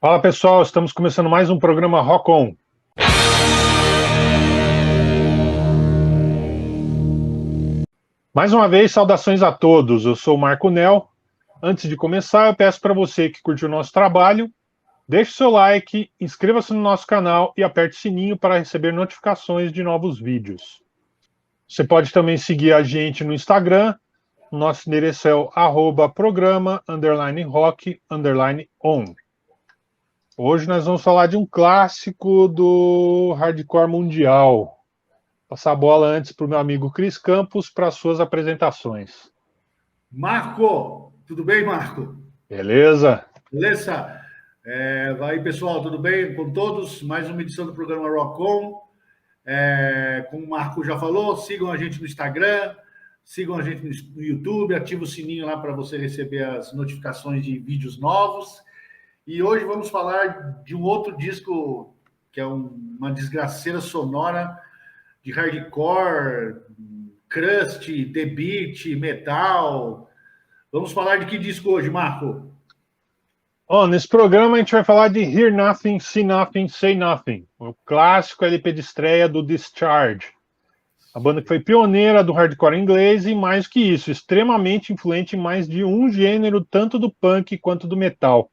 Fala pessoal, estamos começando mais um programa Rock On. Mais uma vez, saudações a todos. Eu sou o Marco Nel. Antes de começar, eu peço para você que curtiu o nosso trabalho, deixe seu like, inscreva-se no nosso canal e aperte o sininho para receber notificações de novos vídeos. Você pode também seguir a gente no Instagram. Nosso endereço é o @programa_rock_on. Hoje nós vamos falar de um clássico do hardcore mundial. Passar a bola antes para o meu amigo Cris Campos para suas apresentações. Marco, tudo bem, Marco? Beleza? Beleza? Vai, pessoal, tudo bem com todos? Mais uma edição do programa Rock On. Como o Marco já falou, sigam a gente no Instagram, sigam a gente no YouTube, ativa o sininho lá para você receber as notificações de vídeos novos. E hoje vamos falar de um outro disco que é uma desgraceira sonora de hardcore, crust, The Beat, metal. Vamos falar de que disco hoje, Marco? Nesse programa a gente vai falar de Hear Nothing, See Nothing, Say Nothing, o clássico LP de estreia do Discharge. A banda que foi pioneira do hardcore inglês e, mais que isso, extremamente influente em mais de um gênero, tanto do punk quanto do metal.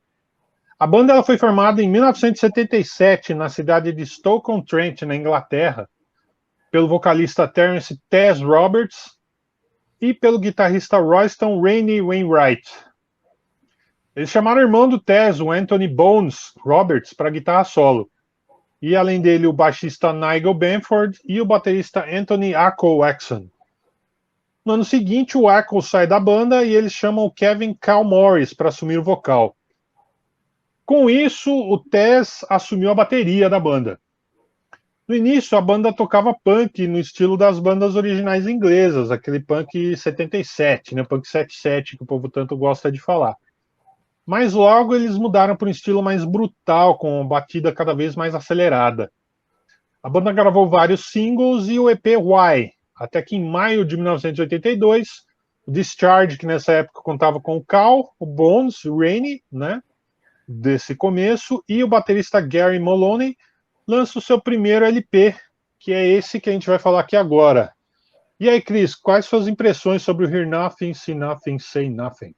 A banda ela foi formada em 1977 na cidade de Stoke-on-Trent, na Inglaterra, pelo vocalista Terence Tez Roberts e pelo guitarrista Royston Rainey Wainwright. Eles chamaram o irmão do Tez, o Anthony Bones Roberts, para guitarra solo. E além dele, o baixista Nigel Bamford e o baterista Anthony Ackle Waxon. No ano seguinte, o Ackle sai da banda e eles chamam o Kevin Cal Morris para assumir o vocal. Com isso, o Tez assumiu a bateria da banda. No início, a banda tocava punk no estilo das bandas originais inglesas, aquele punk 77, né? Punk 77, que o povo tanto gosta de falar. Mas logo eles mudaram para um estilo mais brutal, com uma batida cada vez mais acelerada. A banda gravou vários singles e o EP Why, até que em maio de 1982, o Discharge, que nessa época contava com o Cal, o Bones, o Rainey, né, desse começo, e o baterista Gary Moloney, lança o seu primeiro LP, que é esse que a gente vai falar aqui agora. E aí, Cris, quais suas impressões sobre o Hear Nothing, See Nothing, Say Nothing?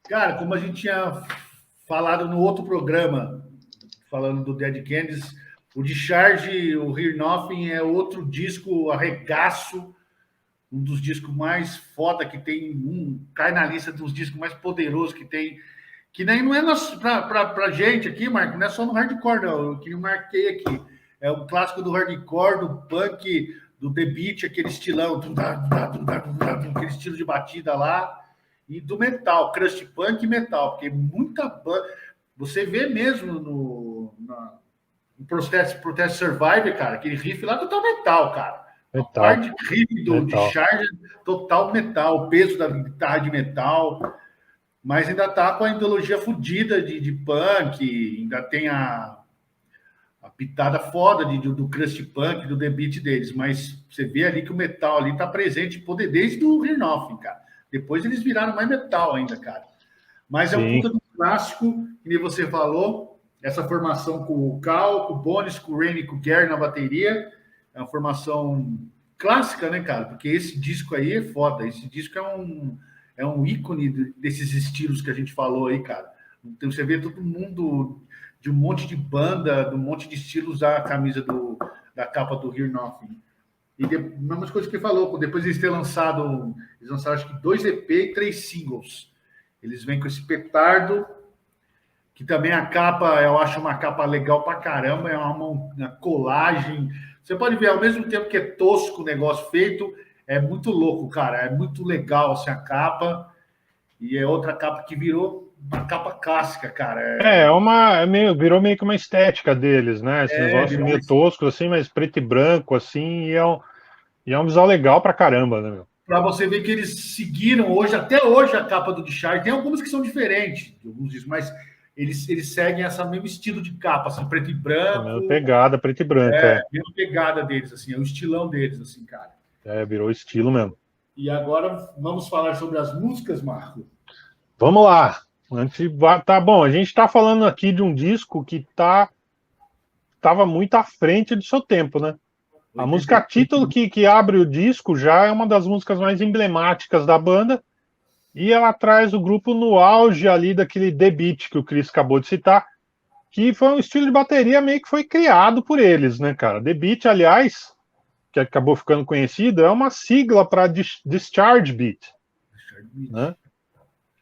Cara, como a gente tinha falado no outro programa, falando do Dead Kennedys, o Discharge, o Hear Nothing é outro disco arregaço, um dos discos mais foda que tem, cai na lista dos discos mais poderosos que tem, que nem não é pra gente aqui, Marco, não é só no hardcore, não, eu que marquei aqui. É um clássico do hardcore, do punk, do The Beat, aquele estilão, aquele estilo de batida lá, e do metal, crust punk e metal, porque muita banda. Você vê mesmo no Protest Survivor, cara, aquele riff lá total metal, cara. A parte riff de charge, total metal, o peso da guitarra de metal, mas ainda tá com a ideologia fodida de punk, ainda tem a pitada foda do crust punk, do The Beat deles, mas você vê ali que o metal ali tá presente desde o Hear Nothing, cara. Depois eles viraram mais metal ainda, cara. Mas é um puta do clássico, que nem você falou, essa formação com o Cal, com o Bones, com o Rainey, com o Gary na bateria, é uma formação clássica, né, cara? Porque esse disco aí é foda, esse disco é um ícone desses estilos que a gente falou aí, cara. Então você vê todo mundo de um monte de banda, de um monte de estilos usar a camisa da capa do Hear Nothing. E mesma coisa que ele falou, depois eles terem lançado, eles lançaram acho que 2 EP e 3 singles. Eles vêm com esse petardo, que também a capa, eu acho uma capa legal pra caramba, é uma colagem. Você pode ver, ao mesmo tempo que é tosco o negócio feito, é muito louco, cara. É muito legal assim, a capa. E é outra capa que virou uma capa clássica, cara. Virou meio que uma estética deles, né? Esse negócio meio tosco, assim, mas preto e branco, assim, e é um visual legal pra caramba, né, meu? Para você ver que eles seguiram hoje, até hoje, a capa do Discharge. Tem algumas que são diferentes, alguns discos, mas eles seguem esse mesmo estilo de capa, assim, preto e branco. A mesma pegada, preto e branco, a mesma pegada deles, assim, é o estilão deles, assim, cara. Virou estilo mesmo. E agora vamos falar sobre as músicas, Marco? Vamos lá. Tá bom, a gente está falando aqui de um disco que estava muito à frente do seu tempo, né? A música 83. título que abre o disco já é uma das músicas mais emblemáticas da banda, e ela traz o grupo no auge ali daquele The Beat que o Chris acabou de citar, que foi um estilo de bateria meio que foi criado por eles, né, cara? The Beat, aliás, que acabou ficando conhecido, é uma sigla para Discharge Beat, né?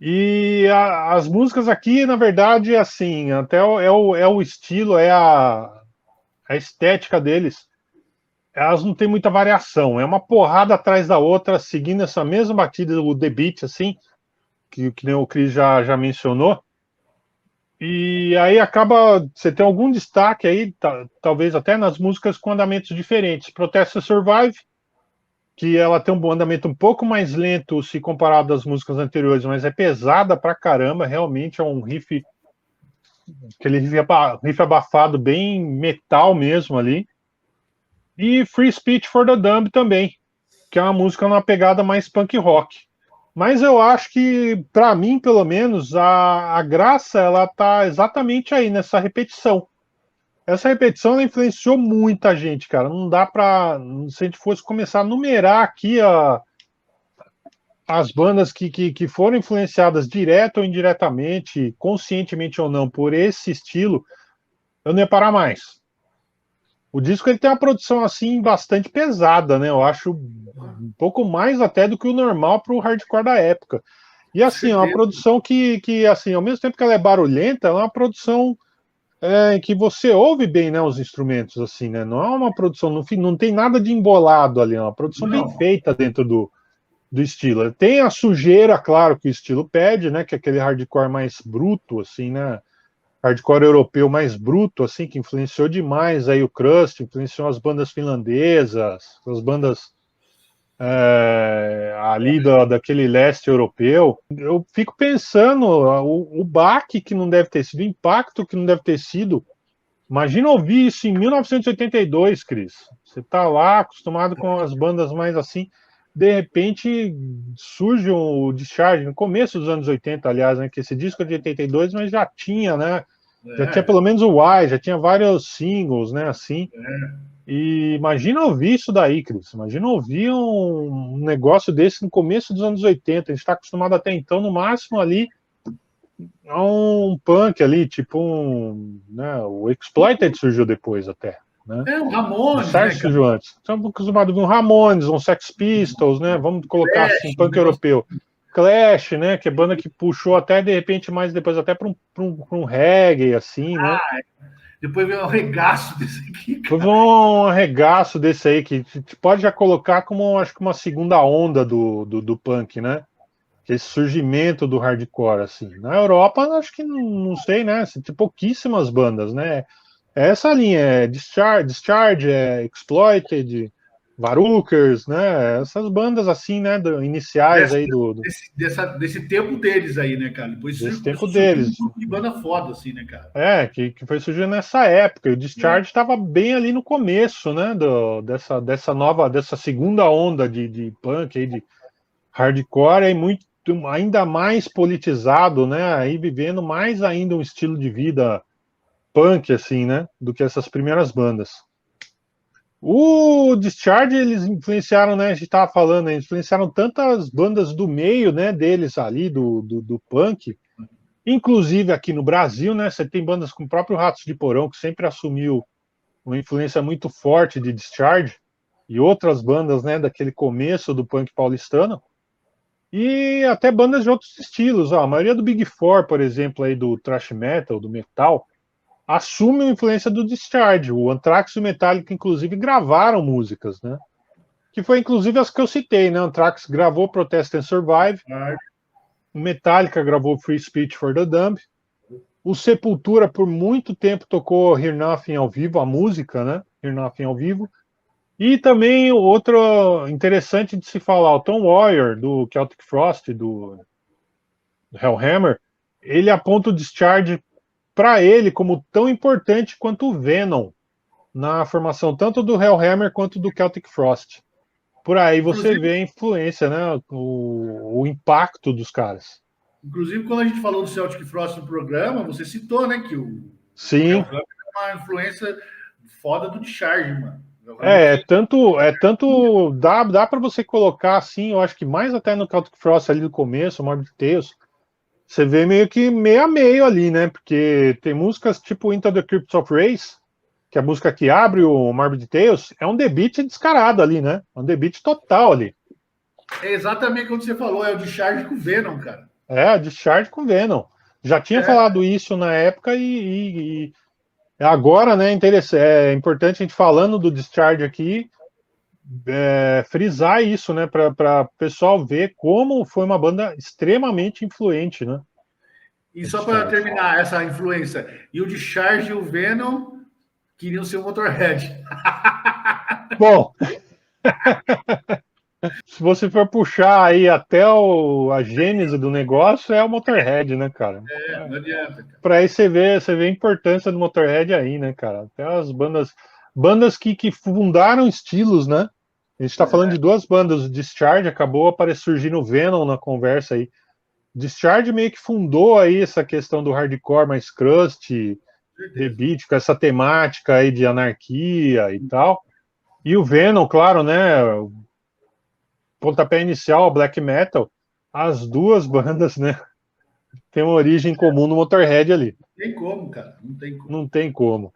E as músicas aqui, na verdade, assim, até é o estilo, a estética deles. Elas não têm muita variação, é uma porrada atrás da outra, seguindo essa mesma batida do The Beat, assim, que nem o Chris já mencionou. E aí acaba, você tem algum destaque aí, talvez até nas músicas com andamentos diferentes. Protest to Survive, que ela tem um andamento um pouco mais lento se comparado às músicas anteriores, mas é pesada pra caramba, realmente é um riff, aquele riff abafado, bem metal mesmo ali. E Free Speech for the Dumb também, que é uma música numa pegada mais punk rock. Mas eu acho que, para mim, pelo menos, a graça ela tá exatamente aí nessa repetição. Essa repetição ela influenciou muita gente, cara. Não dá para, se a gente fosse começar a numerar aqui as bandas que foram influenciadas direto ou indiretamente, conscientemente ou não, por esse estilo, eu não ia parar mais. O disco ele tem uma produção assim bastante pesada, né? Eu acho um pouco mais até do que o normal para o hardcore da época. E assim, é uma Certeza. produção que assim, ao mesmo tempo que ela é barulhenta, ela é uma produção que você ouve bem, né, os instrumentos, assim, né? Não é uma produção, não tem nada de embolado ali, é uma produção bem Não, feita dentro do estilo. Tem a sujeira, claro, que o estilo pede, né? Que é aquele hardcore mais bruto, assim, né? Hardcore europeu mais bruto, assim, que influenciou demais aí o crust, influenciou as bandas finlandesas, as bandas ali daquele leste europeu. Eu fico pensando o baque que não deve ter sido, o impacto que não deve ter sido. Imagina ouvir isso em 1982, Cris. Você tá lá acostumado com as bandas mais assim, de repente surge o Discharge no começo dos anos 80, aliás, né, que esse disco é de 82, mas já tinha, né? Já tinha é, pelo menos o Why, já tinha vários singles, né, assim. é. E imagina ouvir isso daí, Cris. Imagina ouvir um negócio desse no começo dos anos 80. A gente está acostumado até então, no máximo ali, a um punk ali, tipo né, o Exploited surgiu depois até, né? É o O Ramones, né, Sarge cara? surgiu antes. Estamos acostumados com Ramones, um Sex Pistols, né? Vamos colocar assim, Flash, um punk negócio. europeu. Clash, né? Que é banda que puxou até de repente mais depois até para um reggae, assim, né? Depois veio um regaço desse aqui, Foi cara. um arregaço desse aí que pode já colocar como acho que uma segunda onda do punk, né? Que esse surgimento do hardcore, assim. Na Europa, acho que não sei, né? Tem pouquíssimas bandas, né? É essa linha, é Discharge, é Exploited, Varukers, né? Essas bandas assim, né? Iniciais Desse, aí desse tempo deles aí, né, cara? Depois desse tempo começou a surgir um deles. grupo de banda foda, assim, né, cara? Que foi surgindo nessa época. E o É. Discharge estava bem ali no começo, né? Dessa segunda onda de punk aí, de hardcore, aí muito ainda mais politizado, né? Aí vivendo mais ainda um estilo de vida punk, assim, né? Do que essas primeiras bandas. O Discharge, eles influenciaram, né? A gente tava falando, né, influenciaram tantas bandas do meio, né? Deles ali, do punk. Inclusive aqui no Brasil, né? Você tem bandas como o próprio Ratos de Porão, que sempre assumiu uma influência muito forte de Discharge, e outras bandas, né? Daquele começo do punk paulistano. E até bandas de outros estilos. Ó, a maioria do Big Four, por exemplo, aí do thrash metal, do metal, assume a influência do Discharge. O Anthrax e o Metallica, inclusive, gravaram músicas, né? Que foi inclusive as que eu citei, né? O Anthrax gravou Protest and Survive, o Metallica gravou Free Speech for the Dumb, o Sepultura por muito tempo tocou Hear Nothing ao vivo, a música, né? Hear Nothing ao vivo. E também outro interessante de se falar, o Tom Warrior, do Celtic Frost, do Hellhammer, ele aponta o Discharge para ele como tão importante quanto o Venom na formação tanto do Hellhammer quanto do Celtic Frost. Por aí você Inclusive, vê a influência, né? O impacto dos caras. Inclusive, quando a gente falou do Celtic Frost no programa, você citou, né, que o Sim. Shell é uma influência foda do Discharge, mano. Dá para você colocar assim, eu acho que mais até no Celtic Frost ali do começo, Morbid Tales, você vê meio que meio a meio ali, né? Porque tem músicas tipo Into the Crypts of Race, que é a música que abre o Morbid Tales, é um The Beat descarado ali, né? É um The Beat total ali. É exatamente como você falou, é o Discharge com o Venom, cara. É, a Discharge com Venom. Já tinha falado isso na época e agora, né, é importante a gente falando do Discharge aqui, frisar isso, né, para o pessoal ver como foi uma banda extremamente influente, né? E só para terminar essa influência, e o Discharge e o Venom queriam ser o Motorhead. Bom, se você for puxar aí até a gênese do negócio, é o Motorhead, né, cara? Não adianta. Para aí você vê a importância do Motorhead aí, né, cara? Até as bandas que fundaram estilos, né? A gente está falando de duas bandas, o Discharge acabou surgindo o Venom na conversa aí. Discharge meio que fundou aí essa questão do hardcore mais crust, The Beat, com essa temática aí de anarquia e tal. E o Venom, claro, né? Pontapé inicial, black metal, as duas bandas, né? Tem uma origem comum no Motorhead ali. Não tem como, cara. Não tem como. Não tem como.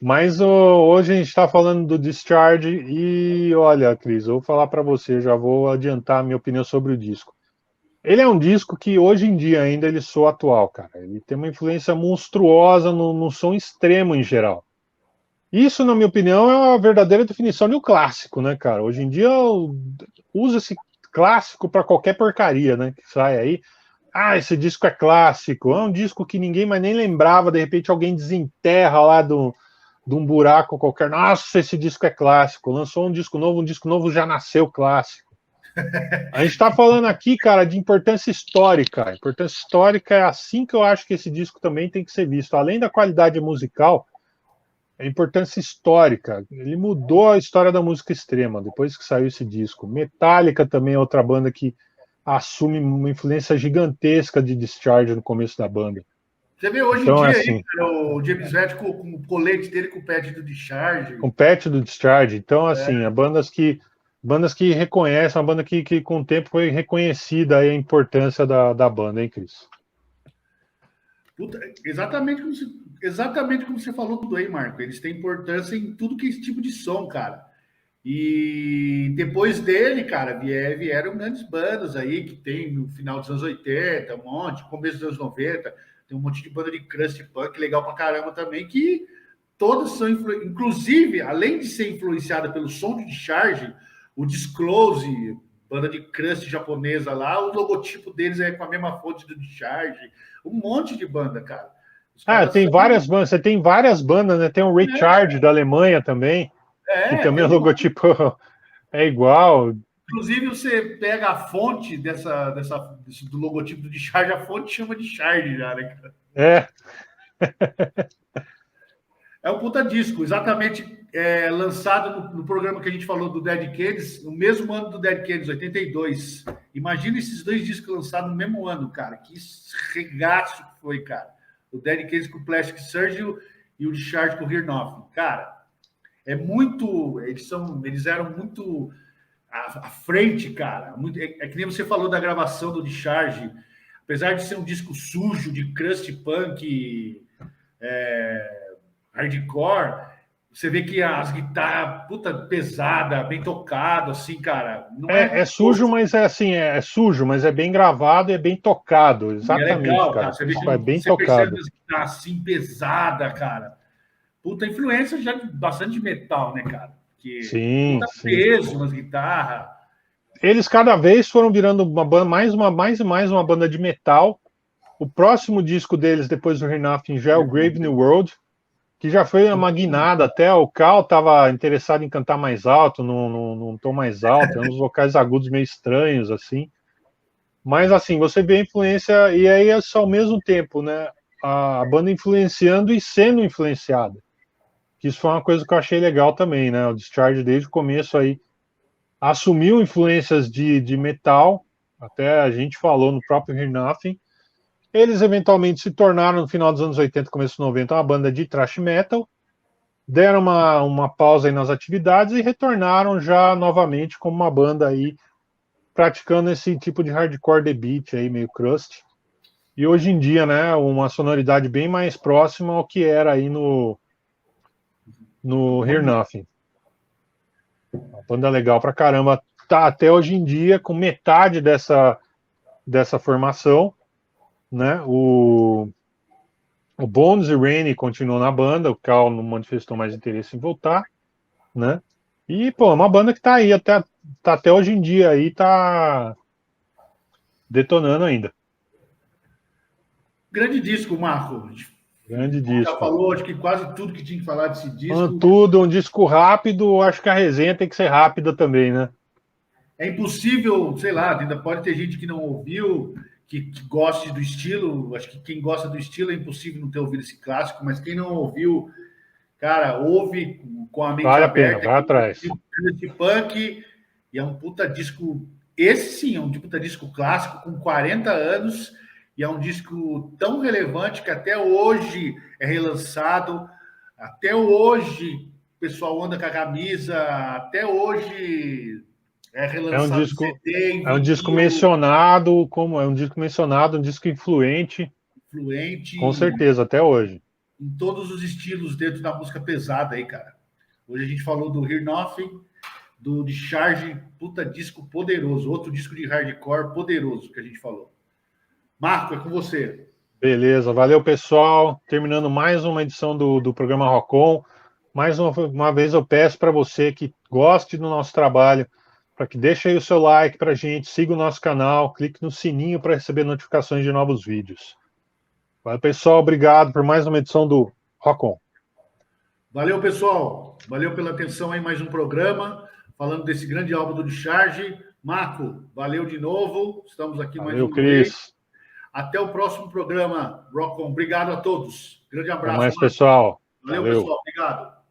Mas hoje a gente está falando do Discharge e olha, Cris, eu vou falar para você, já vou adiantar a minha opinião sobre o disco. Ele é um disco que hoje em dia ainda ele soa atual, cara. Ele tem uma influência monstruosa no som extremo em geral. Isso, na minha opinião, é a verdadeira definição de um clássico, né, cara? Hoje em dia usa-se clássico para qualquer porcaria, né, que sai aí. Ah, esse disco é clássico. É um disco que ninguém mais nem lembrava, de repente alguém desenterra lá de um buraco qualquer. Nossa, esse disco é clássico. Lançou um disco novo já nasceu clássico. A gente está falando aqui, cara, de importância histórica. A importância histórica é assim que eu acho que esse disco também tem que ser visto. Além da qualidade musical, a importância histórica. Ele mudou a história da música extrema depois que saiu esse disco. Metallica também é outra banda que assume uma influência gigantesca de Discharge no começo da banda. Você vê hoje em dia assim, aí, cara, o James Hetfield com o colete dele com o pet do Discharge. Com o pet do Discharge. Então, assim, bandas que reconhecem, uma banda que com o tempo foi reconhecida aí a importância da banda, hein, Cris? Puta, exatamente como você falou tudo aí, Marco. Eles têm importância em tudo que é esse tipo de som, cara. E depois dele, cara, vieram grandes bandas aí que tem no final dos anos 80, um monte, começo dos anos 90, tem um monte de banda de crust punk legal pra caramba também, que todas são, inclusive, além de ser influenciada pelo som de Discharge, o Disclose, banda de crust japonesa lá, o logotipo deles é com a mesma fonte do Discharge, um monte de banda, cara. Tem várias bandas, você tem várias bandas, né? Tem o Recharge da Alemanha também, que também o logotipo é igual. Inclusive, você pega a fonte do logotipo do Discharge, a fonte chama de Charge já, né, cara? É um puta disco, exatamente lançado no programa que a gente falou do Dead Kennedys, no mesmo ano do Dead Kennedys, 82. Imagina esses dois discos lançados no mesmo ano, cara. Que regaço que foi, cara. O Dead Kennedys com o Plastic Surgery e o Discharge com o Hear Nothing. Cara, é muito... Eles eram muito à frente, cara. Muito, é que nem você falou da gravação do Discharge. Apesar de ser um disco sujo, de crust punk... hardcore, você vê que as guitarras, puta, pesada, bem tocado, assim, cara. Não é sujo, mas é assim, é sujo, mas é bem gravado e é bem tocado. Exatamente, legal, cara. Você vê que é bem você tocado. Percebe as guitarras assim, pesada, cara. Puta, influência já bastante de metal, né, cara? Que sim, puta sim. peso nas guitarras. Eles cada vez foram virando uma banda, mais e mais uma banda de metal. O próximo disco deles, depois do Hear Nothing, já é o Grave New World, que já foi uma guinada até. O Cal estava interessado em cantar mais alto, num tom mais alto, uns vocais agudos meio estranhos, assim. Mas, assim, você vê a influência, e aí é só ao mesmo tempo, né? A banda influenciando e sendo influenciada. Isso foi uma coisa que eu achei legal também, né? O Discharge, desde o começo aí, assumiu influências de metal, Até a gente falou no próprio Hear Nothing. Eles eventualmente se tornaram, no final dos anos 80, começo dos 90, uma banda de thrash metal, deram uma pausa aí nas atividades e retornaram já novamente como uma banda aí praticando esse tipo de hardcore the beat aí, meio crust. E hoje em dia, né, uma sonoridade bem mais próxima ao que era aí no Hear Nothing. Uma banda legal pra caramba. Tá até hoje em dia com metade dessa formação, né? O Bones e Rainey continuam na banda, o Cal não manifestou mais interesse em voltar, né? E, pô, é uma banda que tá aí tá até hoje em dia aí, tá detonando ainda. Grande disco, Marco. Grande Já disco. falou, acho que quase tudo que tinha que falar desse disco. Tudo, um disco rápido, acho que a resenha tem que ser rápida também, né? É impossível, sei lá, ainda pode ter gente que não ouviu, que goste do estilo. Acho que quem gosta do estilo é impossível não ter ouvido esse clássico, mas quem não ouviu, cara, ouve com a mente Vale a pena, aberta. vai atrás. De punk, e é um puta disco. Esse sim é um puta disco clássico com 40 anos, e é um disco tão relevante que até hoje é relançado, até hoje o pessoal anda com a camisa, até hoje é relançado é um disco mencionado, um disco influente, com certeza, até hoje. Em todos os estilos dentro da música pesada aí, cara. Hoje a gente falou do Hear Nothing, do Discharge, puta disco poderoso, outro disco de hardcore poderoso que a gente falou. Marco, é com você. Beleza, valeu pessoal, terminando mais uma edição do programa Rockon. Mais uma vez eu peço para você que goste do nosso trabalho, para que deixe aí o seu like para a gente, siga o nosso canal, clique no sininho para receber notificações de novos vídeos. Valeu pessoal, obrigado por mais uma edição do Rockon. Valeu pessoal, valeu pela atenção em mais um programa, falando desse grande álbum do Discharge. Marco, valeu de novo, estamos aqui mais uma vez. Até o próximo programa, Rockon. Obrigado a todos. Grande abraço. Até mais, pessoal. Valeu, pessoal. Obrigado.